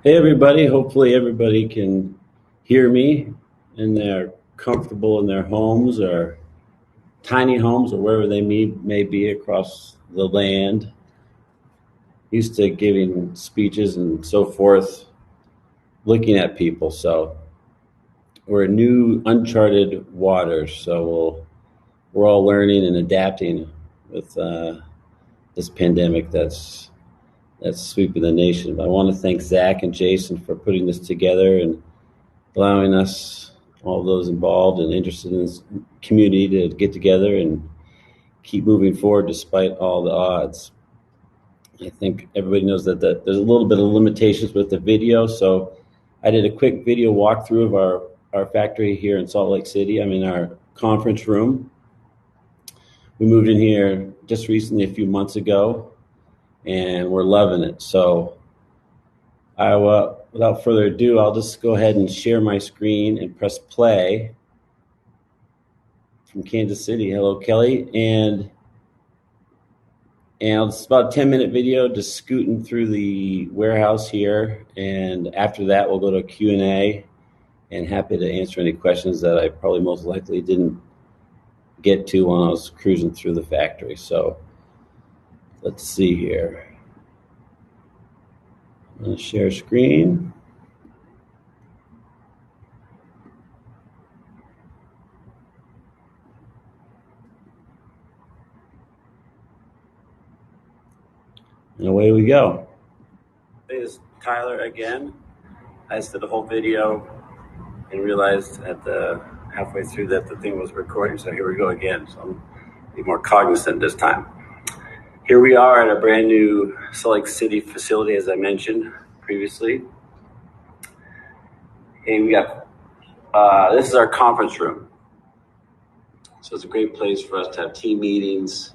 Hey everybody, hopefully everybody can hear me and they're comfortable in their homes or tiny homes or wherever they may be across the land. Used to giving speeches and so forth, looking at people. So we're in new uncharted waters. We're all learning and adapting with this pandemic that's sweeping the nation. But I want to thank Zach and Jason for putting this together and allowing us, all those involved and interested in this community, to get together and keep moving forward despite all the odds. I think everybody knows that there's a little bit of limitations with the video, so I did a quick video walkthrough of our factory here in Salt Lake City. I'm in our conference room. We moved in here just recently, a few months ago, and we're loving it. So without further ado, I'll just go ahead and share my screen and press play from Kansas City. Hello, Kelly. And it's about a 10-minute video just scooting through the warehouse here. And after that, we'll go to a Q&A, and happy to answer any questions that I probably most likely didn't get to when I was cruising through the factory. So let's see here. I'm going to share screen. And away we go. This is Tyler again. I just did a whole video and realized at the halfway through that the thing was recording. So here we go again. So I'm going to be more cognizant this time. Here we are at a brand new Salt Lake City facility, as I mentioned previously. And we got, this is our conference room. So it's a great place for us to have team meetings,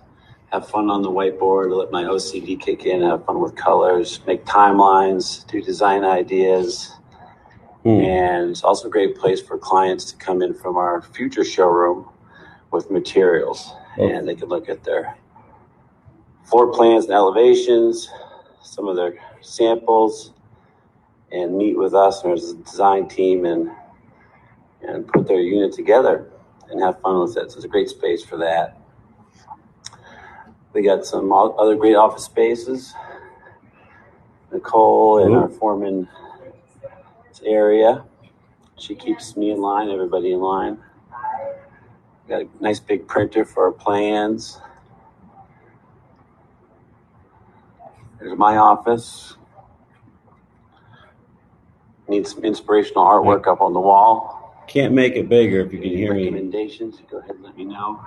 have fun on the whiteboard, let my OCD kick in, have fun with colors, make timelines, do design ideas. And it's also a great place for clients to come in from our future showroom with materials. And they can look at their floor plans and elevations, some of their samples, and meet with us and as a design team and put their unit together and have fun with it. So it's a great space for that. We got some other great office spaces. Nicole in our foreman area. She keeps me in line, everybody in line. We got a nice big printer for our plans. There's my office. Need some inspirational artwork up on the wall. Can't make it bigger if you can hear me. Recommendations, go ahead and let me know.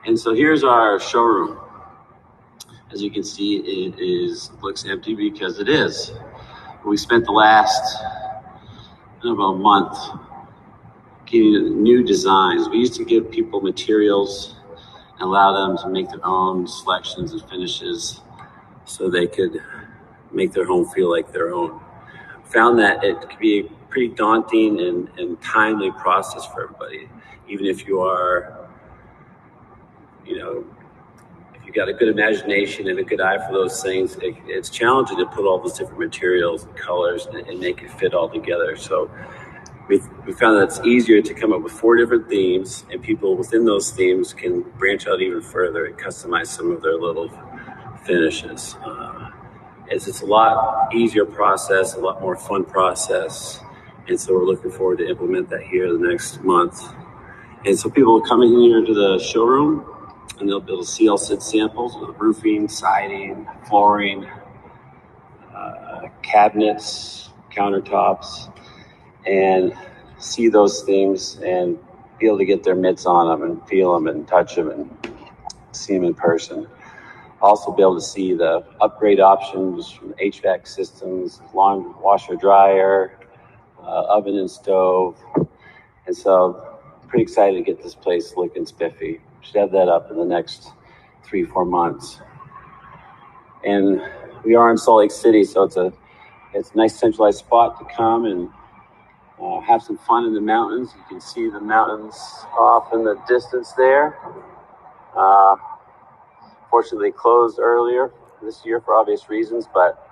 And so here's our showroom. As you can see, it looks empty because it is. We spent the last about a month getting new designs. We used to give people materials and allow them to make their own selections and finishes so they could make their home feel like their own. Found that it could be a pretty daunting and timely process for everybody. Even if you are, if you've got a good imagination and a good eye for those things, it's challenging to put all those different materials and colors and make it fit all together. So we found that it's easier to come up with 4 different themes, and people within those themes can branch out even further and customize some of their little finishes. It's a lot easier process, a lot more fun process. And so we're looking forward to implement that here the next month. And so people will come in here to the showroom and they'll be able to see all set samples with roofing, siding, flooring, cabinets, countertops, and see those things and be able to get their mitts on them and feel them and touch them and see them in person. Also be able to see the upgrade options from HVAC systems, lawn washer dryer, oven and stove. And so pretty excited to get this place looking spiffy. Should have that up in the next 3-4 months. And we are in Salt Lake City, so it's a nice centralized spot to come and have some fun in the mountains. You can see the mountains off in the distance there. Fortunately, they closed earlier this year for obvious reasons, but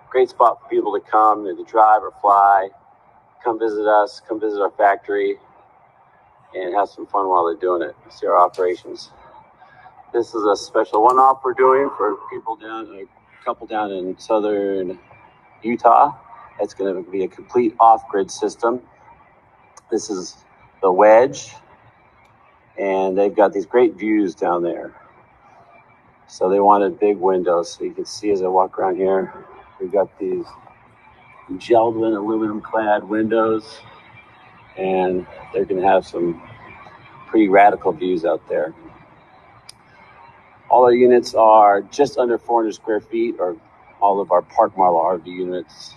Great spot for people to come and to drive or fly, come visit us, come visit our factory, and have some fun while they're doing it. See our operations. This is a special one-off we're doing for people a couple down in southern Utah. It's going to be a complete off-grid system. This is the Wedge, and they've got these great views down there. So they wanted big windows, so you can see as I walk around here, we've got these gelled-in aluminum-clad windows, and they're going to have some pretty radical views out there. All our units are just under 400 square feet, or all of our park model RV units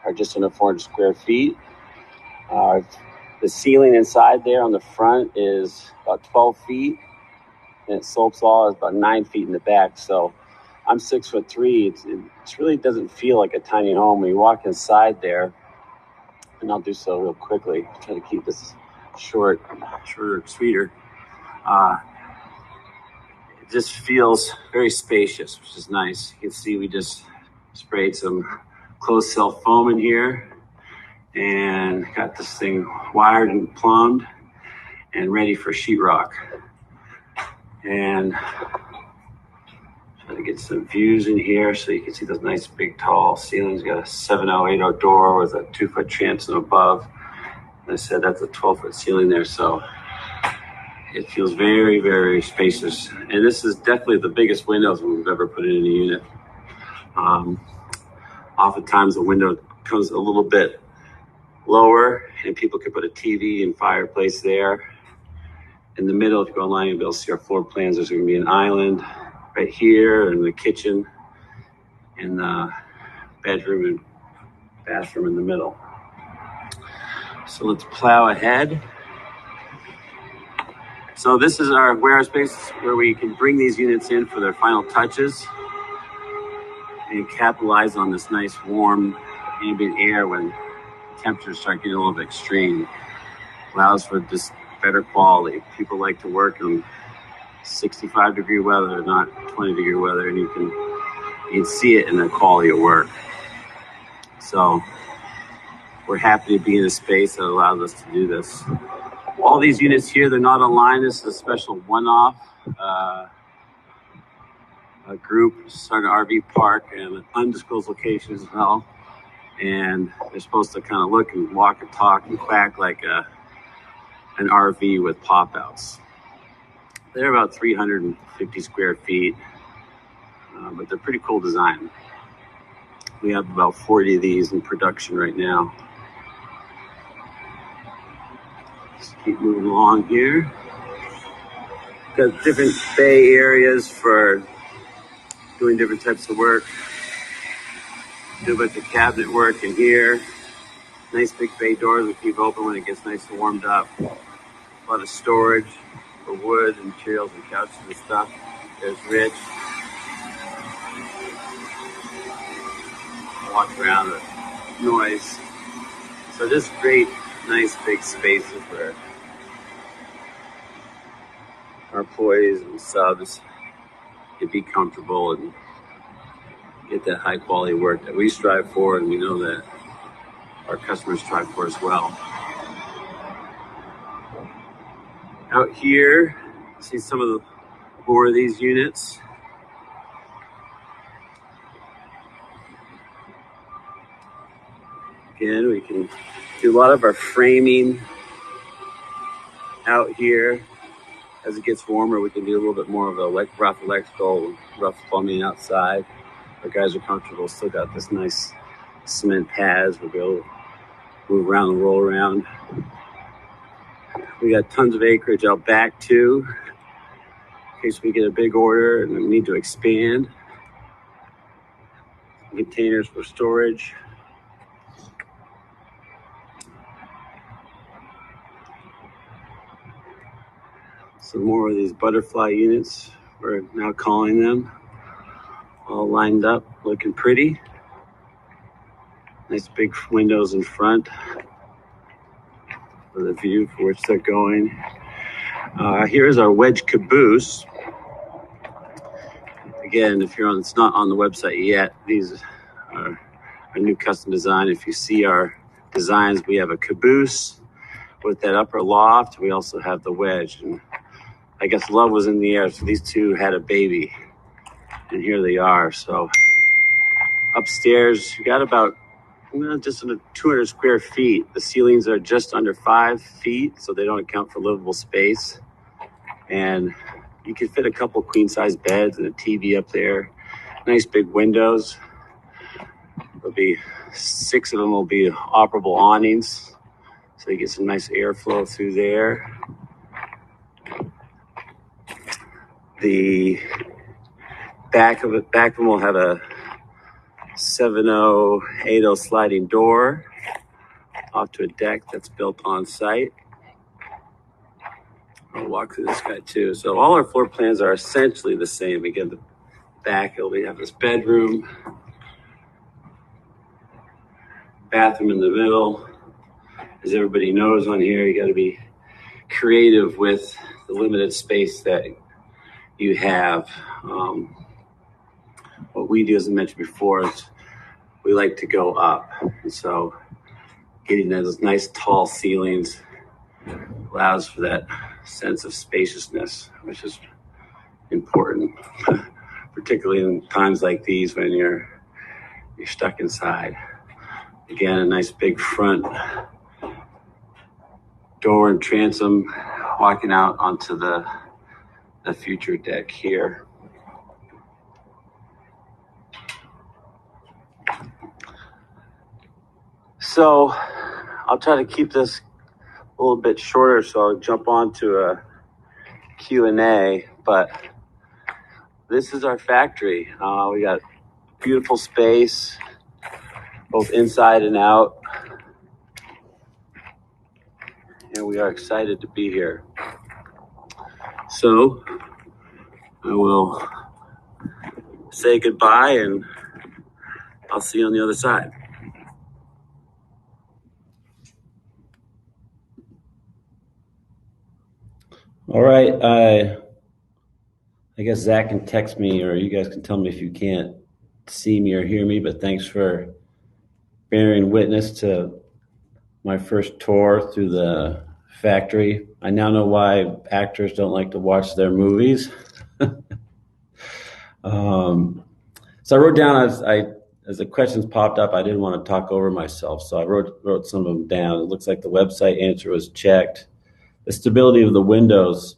are just under 400 square feet. The ceiling inside there on the front is about 12 feet, and it slopes all about 9 feet in the back. So I'm 6'3". It really doesn't feel like a tiny home when you walk inside there. And I'll do so real quickly. Try to keep this shorter and sweeter. It just feels very spacious, which is nice. You can see we just sprayed some closed cell foam in here and got this thing wired and plumbed and ready for sheetrock. And try to get some views in here so you can see those nice big tall ceilings. Got a 7080 door with a 2-foot transom above. And I said that's a 12-foot ceiling there, so it feels very, very spacious. And this is definitely the biggest windows we've ever put in a unit. Oftentimes the window comes a little bit lower and people can put a TV and fireplace there. In the middle, if you go online, you'll be able to see our floor plans. There's going to be an island right here, and the kitchen, and the bedroom and bathroom in the middle. So let's plow ahead. So this is our warehouse space where we can bring these units in for their final touches and capitalize on this nice warm ambient air when temperatures start getting a little bit extreme. Allows for just better quality. People like to work in 65-degree weather, not 20-degree weather, and you can see it in the quality of work. So we're happy to be in a space that allows us to do this. All these units here, they're not online. This is a special one-off. A group started an RV park in an undisclosed location as well. And they're supposed to kind of look and walk and talk and quack like an RV with pop-outs. They're about 350 square feet, but they're pretty cool design. We have about 40 of these in production right now. Just keep moving along here. Got different bay areas for doing different types of work. Do a bunch of cabinet work in here. Nice big bay doors we keep open when it gets nice and warmed up. A lot of storage for wood and materials and couches and stuff. There's Rich. Walk around the noise. So just great, nice big spaces where our employees and subs can be comfortable and get that high quality work that we strive for, and we know that our customers strive for as well. Out here, see some of the more of these units. Again, we can do a lot of our framing out here. As it gets warmer, we can do a little bit more of a rough electrical, rough plumbing outside. Our guys are comfortable. Still got this nice cement pads. We'll be able to move around and roll around. We got tons of acreage out back too, in case we get a big order and we need to expand. Containers for storage. Some more of these butterfly units, we're now calling them, all lined up, looking pretty. Nice big windows in front for the view for which they're going. Here's our Wedge Caboose. Again, if you're on, it's not on the website yet. These are our new custom design. If you see our designs, we have a caboose with that upper loft. We also have the wedge, and I guess love was in the air, so these two had a baby, and here they are. So upstairs, you got about just under 200 square feet. The ceilings are just under 5 feet, so they don't account for livable space. And you can fit a couple queen size beds and a TV up there. Nice big windows. There'll be 6 of them will be operable awnings, so you get some nice airflow through there. The back of them will have a 7080 sliding door off to a deck that's built on site. I'll walk through this guy too. So all our floor plans are essentially the same. Again, the back, we have this bedroom, bathroom in the middle. As everybody knows on here, you got to be creative with the limited space that you have. What we do, as I mentioned before, is we like to go up. And so getting those nice tall ceilings allows for that sense of spaciousness, which is important, particularly in times like these when you're stuck inside. Again, a nice big front door and transom walking out onto the future deck here. So I'll try to keep this a little bit shorter, so I'll jump on to a Q&A, but this is our factory. We got beautiful space, both inside and out, and we are excited to be here. So I will say goodbye, and I'll see you on the other side. All right, I guess Zach can text me, or you guys can tell me if you can't see me or hear me, but thanks for bearing witness to my first tour through the factory. I now know why actors don't like to watch their movies. So I wrote down, as the questions popped up, I didn't want to talk over myself, so I wrote some of them down. It looks like the website answer was checked. The stability of the windows,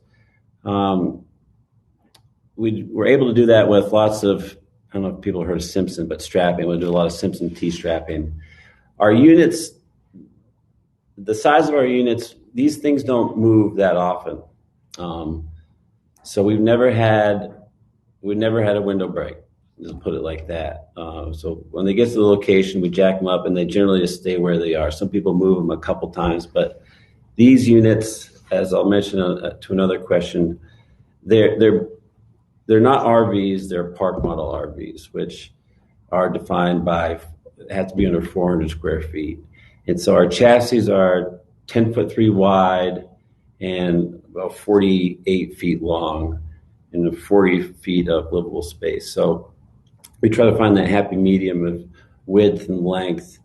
we were able to do that with lots of, I don't know if people heard of Simpson, but strapping. We do a lot of Simpson T-strapping. Our units, the size of our units, these things don't move that often. So we've never had a window break, just put it like that. So when they get to the location, we jack them up, and they generally just stay where they are. Some people move them a couple times, but these units, as I'll mention to another question, they're not RVs, they're park model RVs, which are defined by, have to be under 400 square feet. And so our chassis are 10'3" wide and about 48 feet long and 40 feet of livable space. So we try to find that happy medium of width and length.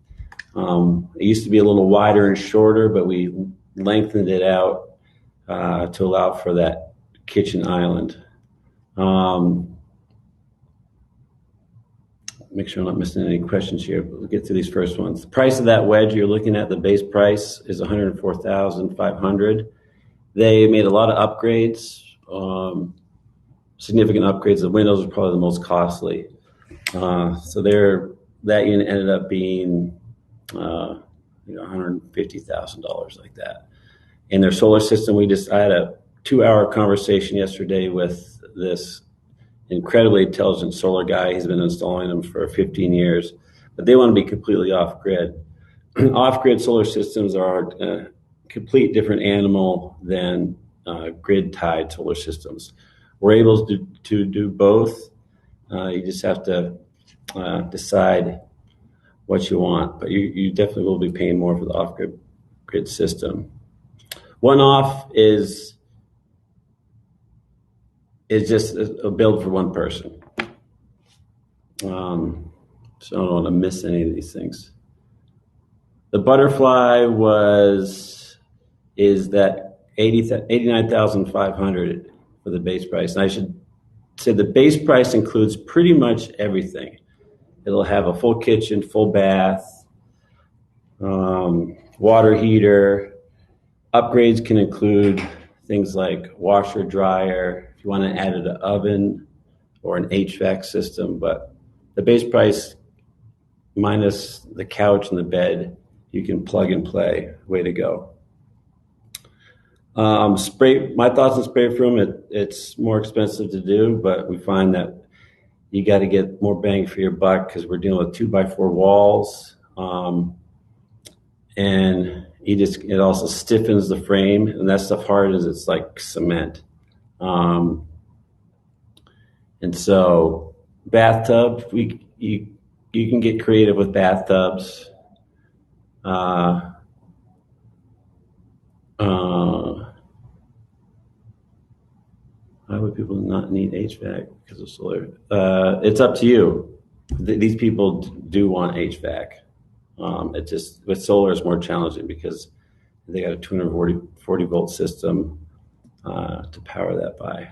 It used to be a little wider and shorter, but we lengthened it out to allow for that kitchen island. Make sure I'm not missing any questions here, but we'll get through these first ones. The price of that wedge you're looking at, the base price, is $104,500. They made a lot of upgrades, significant upgrades. The windows are probably the most costly. So that unit ended up being $150,000, like that. And their solar system, I had a 2-hour conversation yesterday with this incredibly intelligent solar guy. He's been installing them for 15 years, but they want to be completely off-grid. Off-grid solar systems are a complete different animal than grid-tied solar systems. We're able to do both. You just have to decide what you want, but you definitely will be paying more for the off-grid system. One off is just a build for one person. So I don't want to miss any of these things. The butterfly is that 89,500 for the base price. And I should say the base price includes pretty much everything. It'll have a full kitchen, full bath, water heater. Upgrades can include things like washer, dryer, if you want to add an oven or an HVAC system. But the base price minus the couch and the bed, you can plug and play. Way to go. Spray. My thoughts on spray foam. It's more expensive to do, but we find that you got to get more bang for your buck because we're dealing with 2x4 walls, and it also stiffens the frame, and that stuff hardens. It's like cement, and so bathtub. You can get creative with bathtubs. Why would people not need HVAC because of solar? It's up to you. These people do want HVAC. It just with solar is more challenging because they got a 240 volt system to power that by.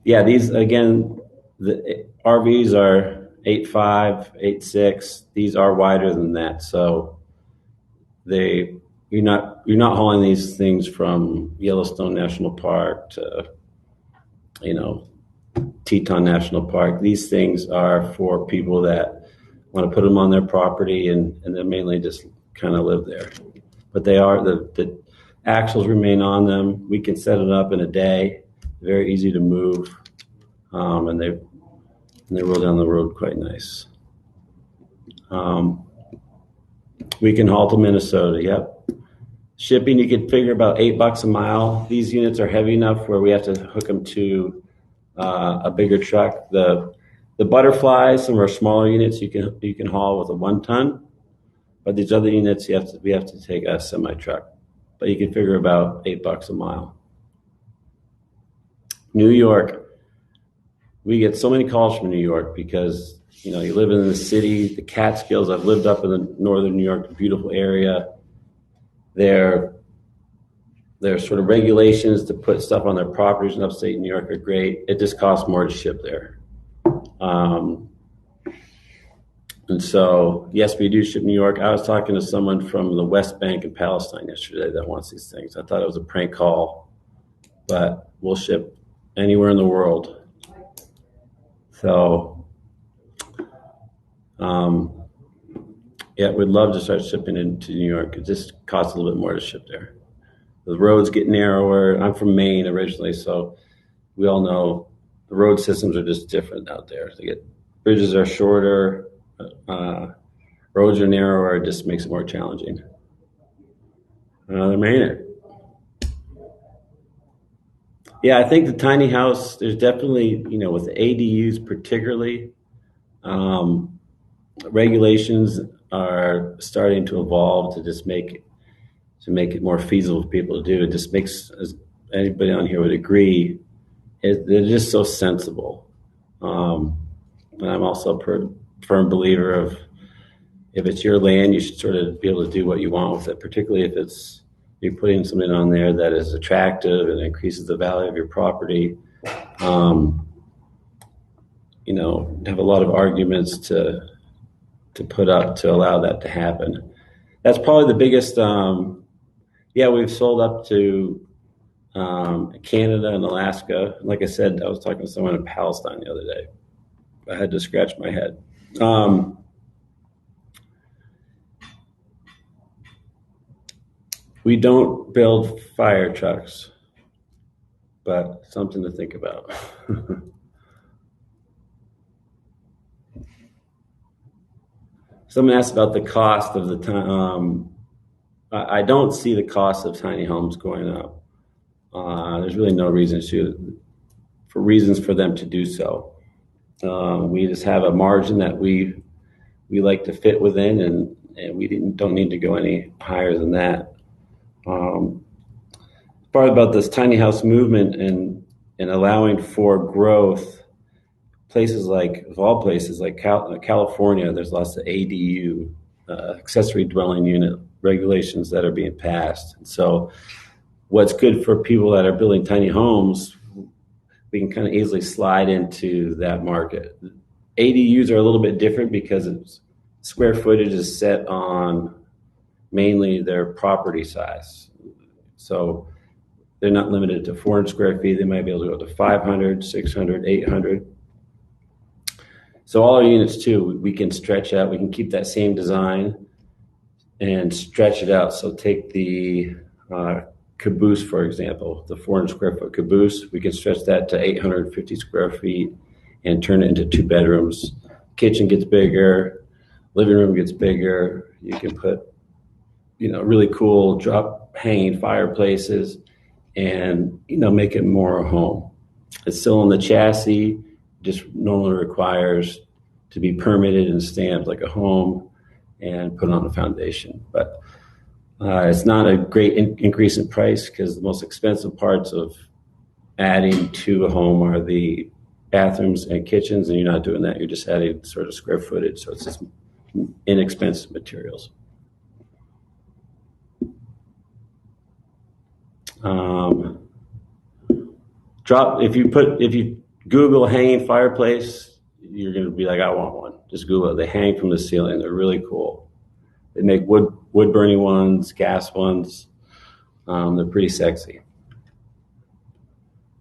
These again, the RVs are 8.5, 8.6. These are wider than that, so you're not hauling these things from Yellowstone National Park to Teton National Park. These things are for people that want to put them on their property and then mainly just kind of live there. But they are the axles remain on them. We can set it up in a day. Very easy to move, and they roll down the road quite nice. We can haul to Minnesota. Yep. Shipping, you can figure about $8 a mile. These units are heavy enough where we have to hook them to a bigger truck. The butterflies, some of our smaller units, you can haul with a 1 ton, but these other units we have to take a semi truck. But you can figure about $8 a mile. New York, we get so many calls from New York because you live in the city, the Catskills. I've lived up in the northern New York, beautiful area. Their sort of regulations to put stuff on their properties in upstate New York are great. It just costs more to ship there. And so, yes, we do ship New York. I was talking to someone from the West Bank in Palestine yesterday that wants these things. I thought it was a prank call, but we'll ship anywhere in the world. So, we'd love to start shipping into New York. It just costs a little bit more to ship there. The roads get narrower. I'm from Maine originally, so we all know the road systems are just different out there. Bridges are shorter, roads are narrower. It just makes it more challenging. Another Mainer. Yeah, I think the tiny house, there's definitely, with the ADUs particularly, regulations are starting to evolve to just make it more feasible for people to do. It just makes, as anybody on here would agree, they're just so sensible. And I'm also a firm believer of if it's your land, you should sort of be able to do what you want with it, particularly if you're putting something on there that is attractive and increases the value of your property. Have a lot of arguments to put up to allow that to happen. That's probably the biggest. We've sold up to Canada and Alaska. Like I said, I was talking to someone in Palestine the other day. I had to scratch my head. We don't build fire trucks, but something to think about. Someone asked about the cost of the time. I don't see the cost of tiny homes going up. There's really no reason for them to do so. We just have a margin that we like to fit within, and we don't need to go any higher than that. Part about this tiny house movement and allowing for growth, places like, of all places, like California, there's lots of ADU, accessory dwelling unit regulations that are being passed. And so what's good for people that are building tiny homes, we can kind of easily slide into that market. ADUs are a little bit different because it's, square footage is set on mainly their property size. So they're not limited to 400 square feet. They might be able to go to 500, 600, 800. So all our units too, we can stretch out. We can keep that same design and stretch it out. So take the caboose, for example, the 400 square foot caboose. We can stretch that to 850 square feet and turn it into 2 bedrooms. Kitchen gets bigger, living room gets bigger. You can put, really cool drop hanging fireplaces and, make it more a home. It's still on the chassis, just normally requires to be permitted and stamped like a home and put on a foundation. But it's not a great increase in price because the most expensive parts of adding to a home are the bathrooms and kitchens, and you're not doing that. You're just adding sort of square footage, so it's just inexpensive materials. If you Google hanging fireplace, you're going to be like, I want one. Just Google it. They hang from the ceiling. They're really cool. They make wood burning ones, gas ones. They're pretty sexy.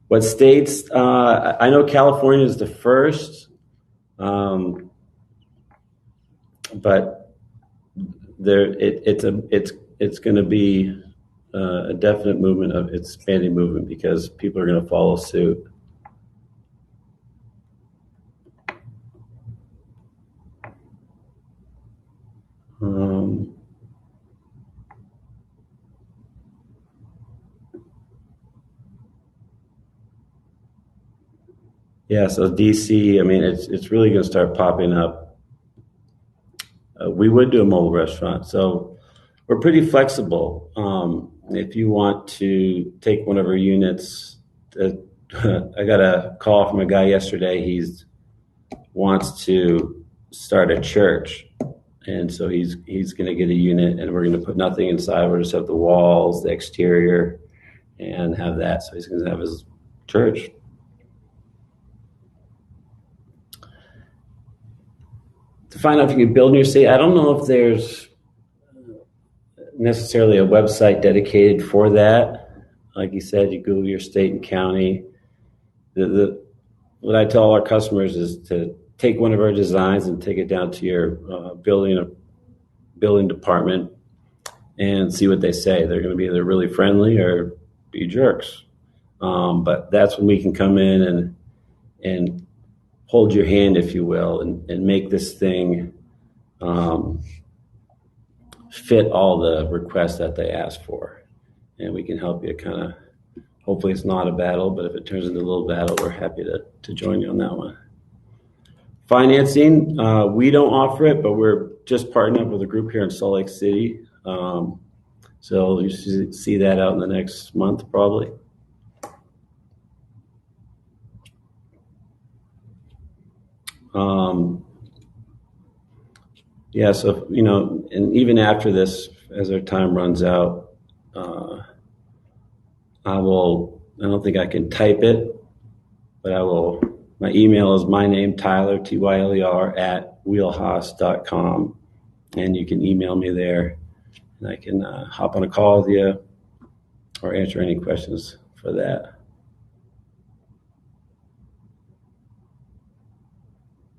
What states? I know California is the first, but it's going to be a definite movement of expanding movement because people are going to follow suit. Yeah, so DC, it's really going to start popping up. We would do a mobile restaurant, so we're pretty flexible. If you want to take one of our units, I got a call from a guy yesterday. He wants to start a church, and so he's going to get a unit, and we're going to put nothing inside. We'll just have the walls, the exterior, and have that. So he's going to have his church. To find out if you can build in your state, I don't know if there's necessarily a website dedicated for that. Like you said, you Google your state and county. What I tell all our customers is to take one of our designs and take it down to your building department and see what they say. They're going to be either really friendly or be jerks. But that's when we can come in and hold your hand, if you will, and make this thing fit all the requests that they ask for. And we can help you kind of, hopefully it's not a battle, but if it turns into a little battle, we're happy to join you on that one. Financing, we don't offer it, but we're just partnering up with a group here in Salt Lake City. So you should see that out in the next month, probably. Yeah, so, and even after this, as our time runs out, I don't think I can type it, but my email is my name, Tyler, Tyler, at WheelHaus.com. And you can email me there, and I can hop on a call with you or answer any questions for that.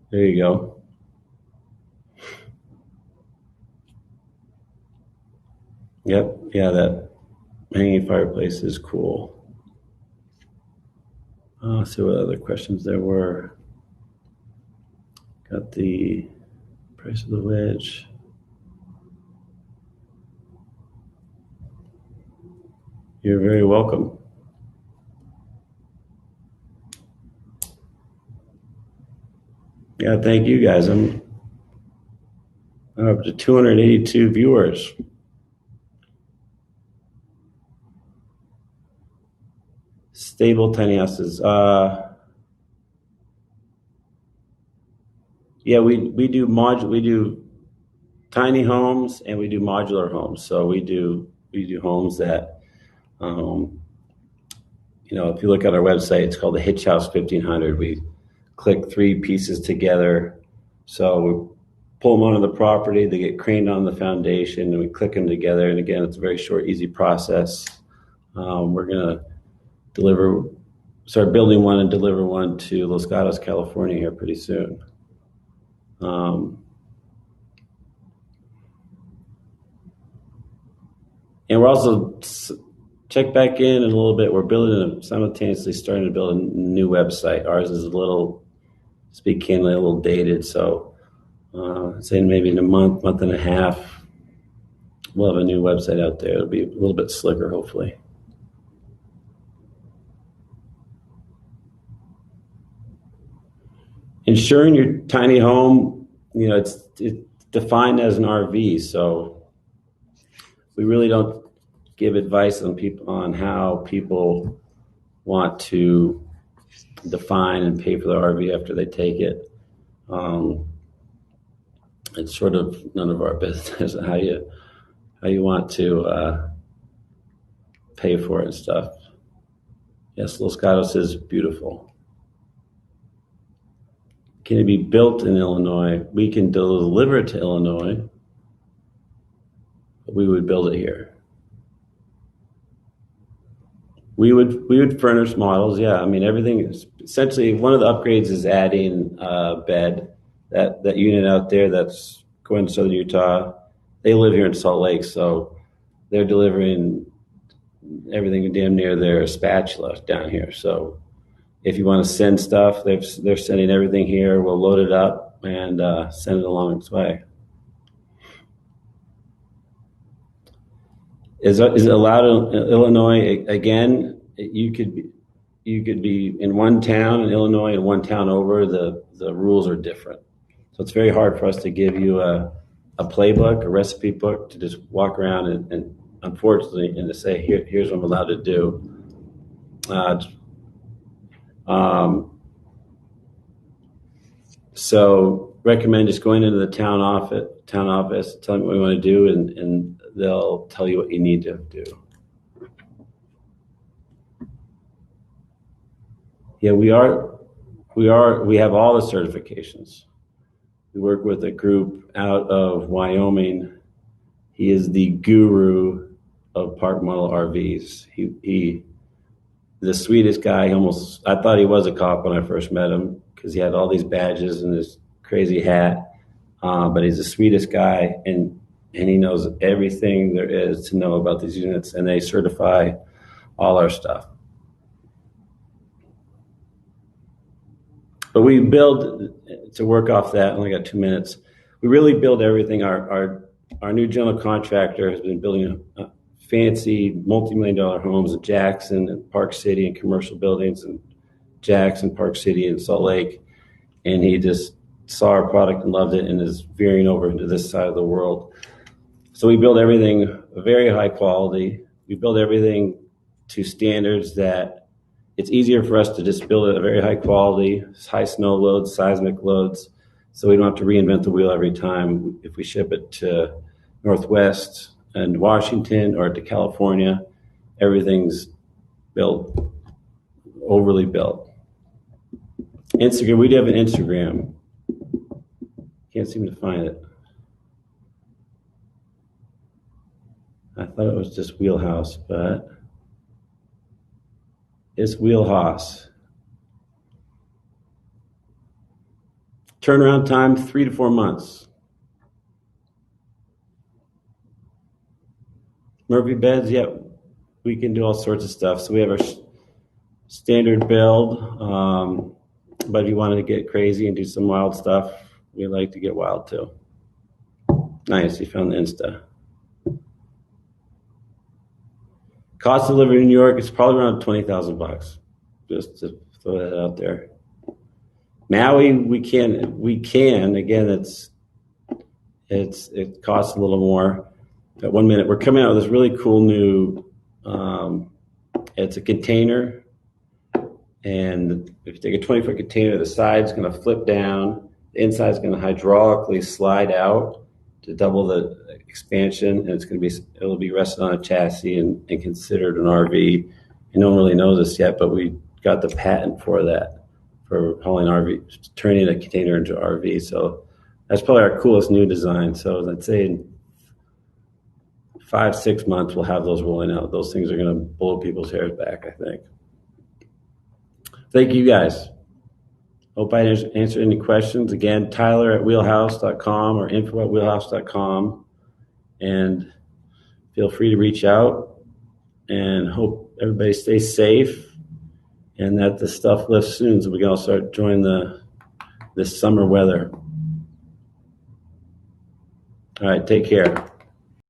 There you go. Yep, yeah, that hanging fireplace is cool. Let's see what other questions there were. Got the price of the wedge. You're very welcome. Yeah, thank you guys. I'm up to 282 viewers. Stable tiny houses. Yeah, we do tiny homes and we do modular homes. So we do homes that, um, if you look at our website, it's called the Hitch House 1500. We click three pieces together. So we pull them onto the property, they get craned on the foundation, and we click them together. And again, it's a very short, easy process. We're going to start building one and deliver one to Los Gatos, California here pretty soon. And we're also check back in a little bit. We're simultaneously starting to build a new website. Ours is speak candidly, a little dated. So saying maybe in a month and a half, we'll have a new website out there. It'll be a little bit slicker, hopefully. Insuring your tiny home, it's defined as an RV. So we really don't give advice on how people want to define and pay for the RV after they take it. It's sort of none of our business how you want to pay for it and stuff. Yes, Los Gatos is beautiful. Can it be built in Illinois? We can deliver it to Illinois, but we would build it here. We would furnish models, yeah. I mean, everything is essentially, one of the upgrades is adding a bed. That unit out there that's going to Southern Utah, they live here in Salt Lake, so they're delivering everything damn near their spatula down here. So if you want to send stuff, they're sending everything here. We'll load it up and send it along its way. Is it allowed in Illinois? Again, you could be in one town in Illinois and one town over. The rules are different, so it's very hard for us to give you a playbook, a recipe book to just walk around and unfortunately, and to say here's what I'm allowed to do. So recommend just going into the town office, telling them what you want to do, and they'll tell you what you need to do. Yeah, we have all the certifications. We work with a group out of Wyoming. He is the guru of park model RVs. He the sweetest guy. I thought he was a cop when I first met him because he had all these badges and this crazy hat. But he's the sweetest guy, and he knows everything there is to know about these units, and they certify all our stuff. But we build, to work off that, I only got 2 minutes. We really build everything. Our new general contractor has been building fancy multi-million-dollar homes in Jackson and Park City and commercial buildings in Jackson, Park City, and Salt Lake. And he just saw our product and loved it and is veering over into this side of the world. So we build everything very high quality. We build everything to standards that it's easier for us to just build it at very high quality, high snow loads, seismic loads, so we don't have to reinvent the wheel every time. If we ship it to Northwest and Washington or to California, everything's built, overly built. Instagram, we do have an Instagram. Can't seem to find it. I thought it was just WheelHaus, but it's WheelHaus. Turnaround time, 3 to 4 months. Murphy beds, yeah, we can do all sorts of stuff. So we have our standard build, but if you wanted to get crazy and do some wild stuff, we like to get wild too. Nice, you found the Insta. Cost of living in New York is probably around $20,000. Just to throw that out there. Maui, we can again. It costs a little more. At 1 minute, we're coming out with this really cool new. It's a container, and if you take a 20-foot container, the side's going to flip down, The inside is going to hydraulically slide out to double the expansion, and it'll be rested on a chassis and considered an RV. You don't really know this yet, but we got the patent for that, for hauling RV, turning a container into RV. So that's probably our coolest new design. So I'd say in 5-6 months we'll have those rolling out. Those things are going to blow people's hairs back, I think. Thank you guys. Hope I answered any questions. Again, Tyler at wheelhaus.com or info at wheelhaus.com. And feel free to reach out, and hope everybody stays safe and that the stuff lifts soon so we can all start enjoying this summer weather. All right, take care.